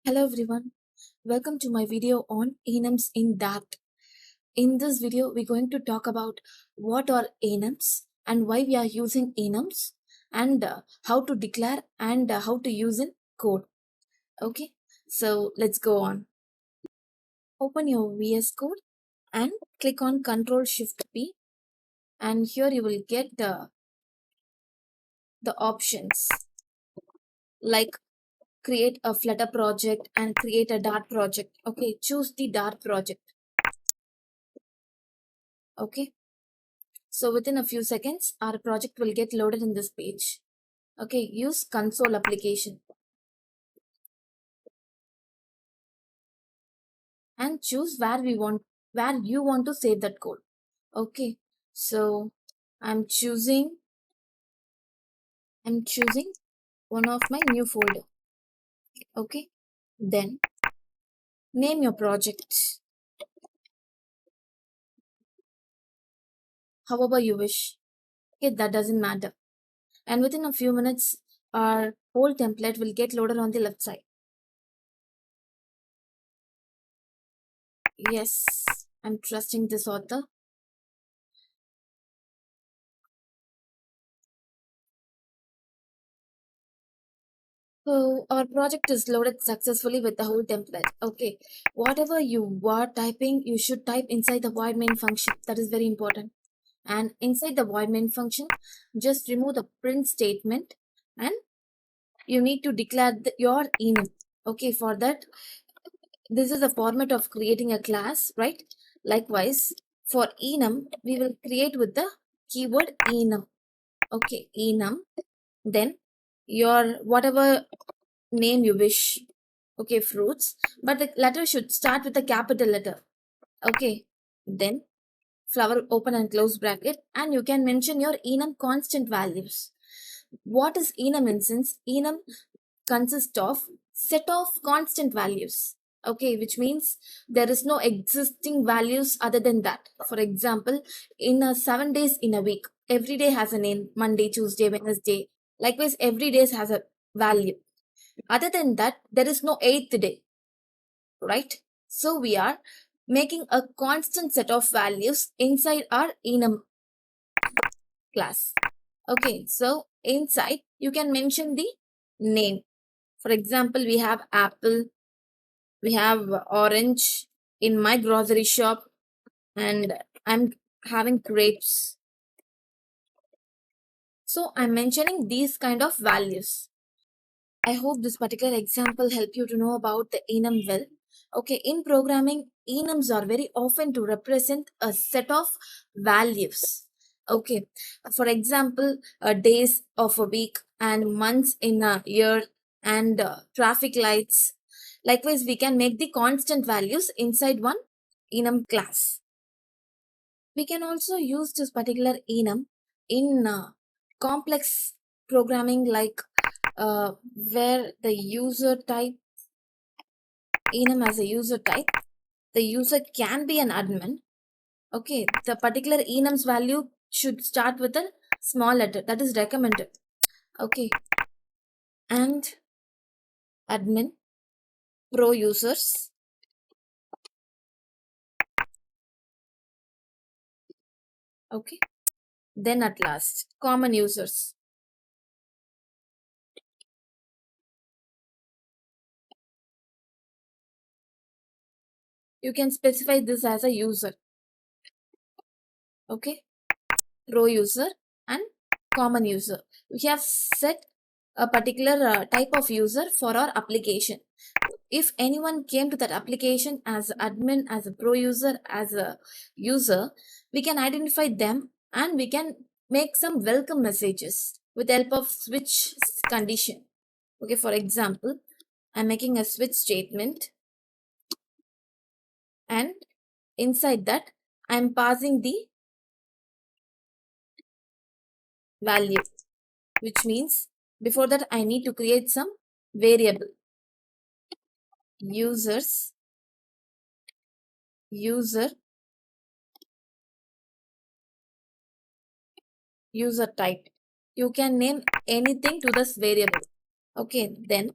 Hello everyone, welcome to my video on enums in Dart. In this video, we're going to talk about what are enums and why we are using enums and how to declare and how to use in code. Okay, so let's go on. Open your VS Code and click on Ctrl Shift P, and here you will get the options like create a Flutter project and create a Dart project. Okay, choose the Dart project. Okay. So within a few seconds, our project will get loaded in this page. Okay, use console application and choose where you want to save that code. Okay, so I'm choosing I'm choosing one of my new folder. Okay, then name your project however you wish. Okay, that doesn't matter. And within a few minutes, our whole template will get loaded on the left side. Yes, I'm trusting this author. So our project is loaded successfully with the whole template. Okay, whatever you are typing, you should type inside the void main function. That is very important. And inside the void main function, just remove the print statement and you need to declare your enum. Okay, for that, this is the format of creating a class, right? Likewise, for enum, we will create with the keyword enum. Okay, enum. Then your whatever name you wish. Okay, fruits, but the letter should start with a capital letter. Okay, then flower open and close bracket, and you can mention your enum constant values. What is enum instance? Enum consists of set of constant values. Okay, which means there is no existing values other than that. For example, in 7 days in a week, every day has a name: Monday, Tuesday, Wednesday. Likewise, every day has a value. Other than that, there is no eighth day, right? So we are making a constant set of values inside our enum class. Okay, so inside you can mention the name. For example, we have apple, we have orange in my grocery shop, and I'm having grapes. So I'm mentioning these kind of values. I hope this particular example help you to know about the enum well. Okay, in programming, enums are very often to represent a set of values. Okay, for example, days of a week and months in a year and traffic lights. Likewise, we can make the constant values inside one enum class. We can also use this particular enum in complex programming like where the user type enum as a user type, the user can be an admin. Okay, the particular enum's value should start with a small letter, that is recommended. Okay, and admin, pro users. Okay, then at last common users. You can specify this as a user. Okay, pro user and common user. We have set a particular type of user for our application. If anyone came to that application as admin, as a pro user, as a user, we can identify them and we can make some welcome messages with the help of switch condition. Okay, for example, I'm making a switch statement, and inside that I'm passing the value, which means before that I need to create some variable. Users, user, user type. You can name anything to this variable. Okay, then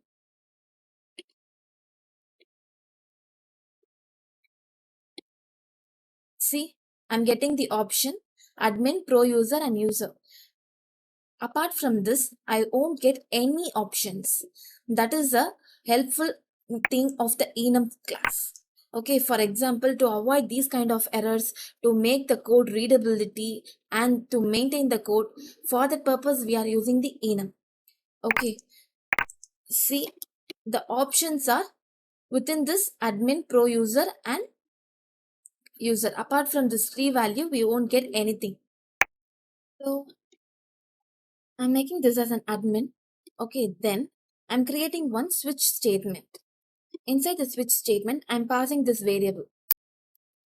See, I'm getting the option admin, pro user, and user. Apart from this, I won't get any options. That is a helpful thing of the enum class. Okay, for example, to avoid these kind of errors, to make the code readability and to maintain the code, for that purpose we are using the enum. Okay, see, the options are within this admin, pro user, and user. Apart from this free value, we won't get anything. So I'm making this as an admin. Okay, then I'm creating one switch statement. Inside the switch statement, I'm passing this variable.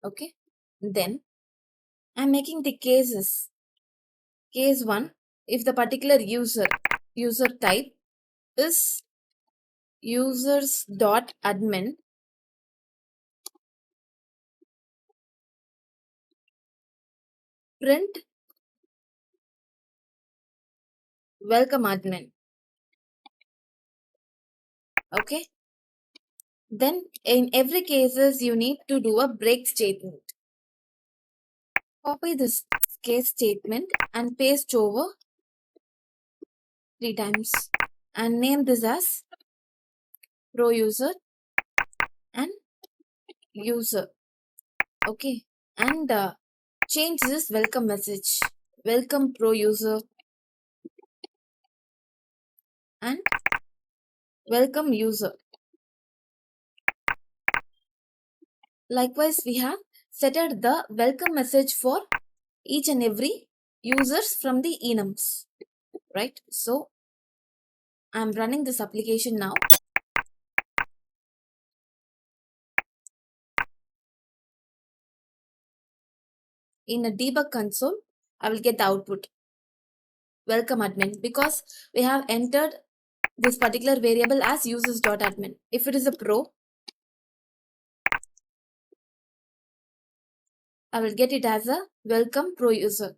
Okay, then I'm making the cases. Case 1, if the particular user type is users.admin, print welcome admin. Okay, then in every cases you need to do a break statement. Copy this case statement and paste over 3 times and name this as pro user and user. Okay, and change this welcome message, welcome pro user and welcome user. Likewise, we have set the welcome message for each and every users from the enums, right? So I'm running this application now. In a debug console, I will get the output welcome admin because we have entered this particular variable as users.admin. If it is a pro, I will get it as a welcome pro user.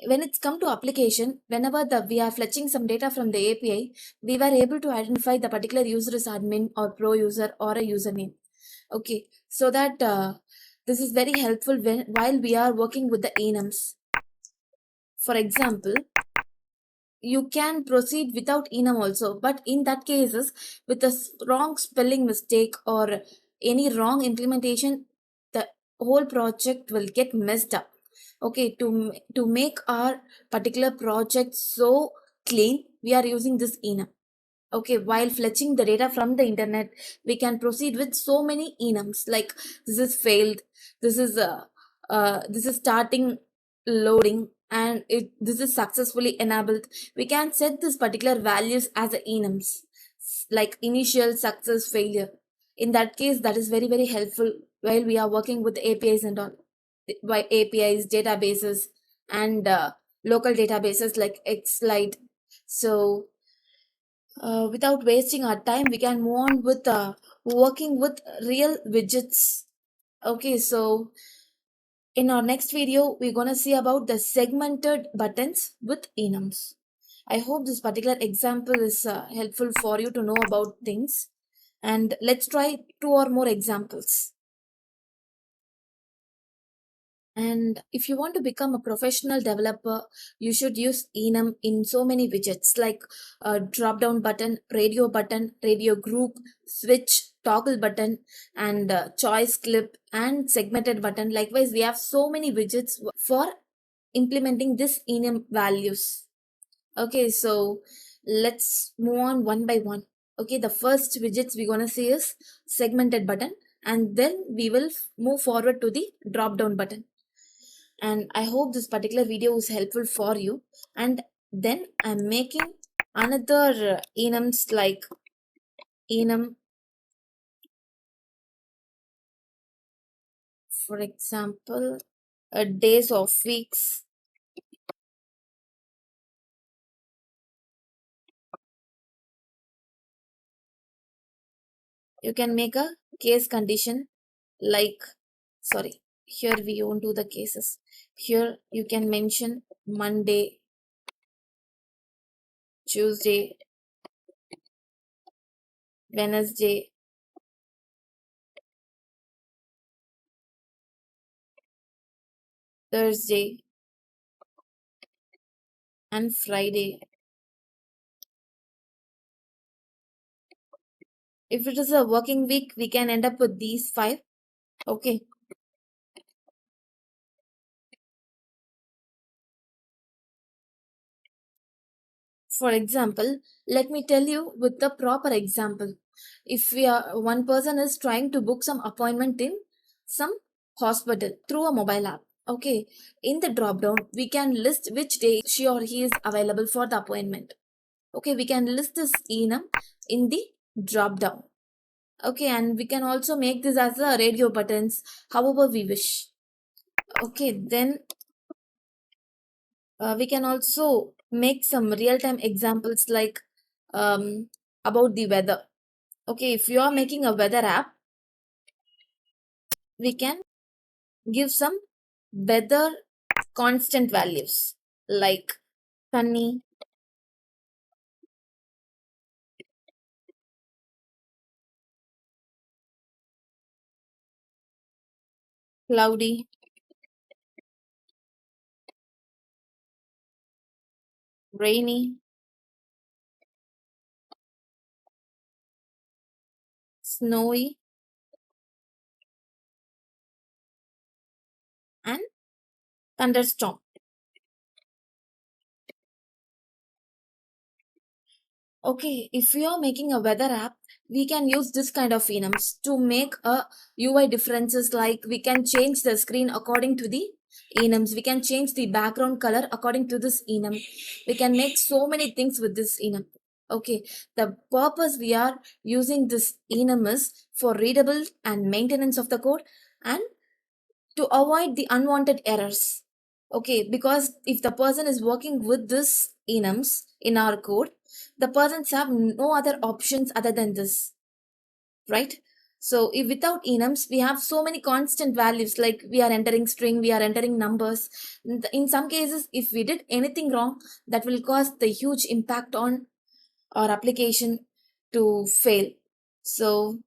When it's come to application, whenever we are fetching some data from the API, we were able to identify the particular user is admin or pro user or a username. Okay, so that this is very helpful while we are working with the enums. For example, you can proceed without enum also, but in that cases with a wrong spelling mistake or any wrong implementation, the whole project will get messed up. Okay, to make our particular project so clean, we are using this enum. Okay, while fetching the data from the internet, we can proceed with so many enums like this is failed, this is starting loading, and this is successfully enabled. We can set this particular values as a enums like initial, success, failure. In that case, that is very very helpful while we are working with APIs and all, by APIs, databases, and local databases like Xlite. So without wasting our time, we can move on with working with real widgets. Okay, so in our next video, we're going to see about the segmented buttons with enums. I hope this particular example is helpful for you to know about things. And let's try 2 or more examples. And if you want to become a professional developer, you should use enum in so many widgets like a drop down button, radio group, switch, toggle button, and choice clip and segmented button. Likewise, we have so many widgets for implementing this enum values. Okay, so let's move on one by one. Okay, the first widgets we're gonna see is segmented button, and then we will move forward to the drop down button. And I hope this particular video is helpful for you. And then I'm making another enums like enum, for example, days of weeks. You can make a case condition like, sorry, here we won't do the cases. Here you can mention Monday, Tuesday, Wednesday, Thursday, and Friday. If it is a working week, we can end up with these five. Okay. For example, let me tell you with the proper example. If we are one person is trying to book some appointment in some hospital through a mobile app. Okay. In the drop down, we can list which day she or he is available for the appointment. Okay, we can list this enum in the drop down. Okay, and we can also make this as a radio buttons, however we wish. Okay, then we can also make some real-time examples like um, about the weather. Okay, if you are making a weather app, we can give some weather constant values like sunny, cloudy, rainy, snowy, and thunderstorm. Okay, if we are making a weather app, we can use this kind of enums to make a UI differences like we can change the screen according to the enums. We can change the background color according to this enum. We can make so many things with this enum. Okay, the purpose we are using this enum is for readable and maintenance of the code and to avoid the unwanted errors. Okay, because if the person is working with this enums in our code, the persons have no other options other than this, right? So if without enums, we have so many constant values like we are entering string, we are entering numbers. In some cases, if we did anything wrong, that will cause the huge impact on our application to fail. So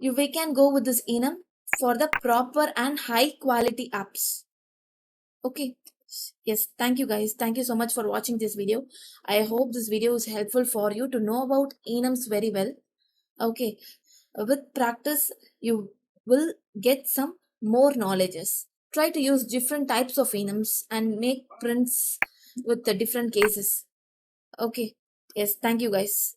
we can go with this enum for the proper and high quality apps. Okay. Yes, thank you guys. Thank you so much for watching this video. I hope this video is helpful for you to know about enums very well. Okay. With practice, you will get some more knowledges. Try to use different types of enums and make prints with the different cases. Okay. Yes, thank you guys.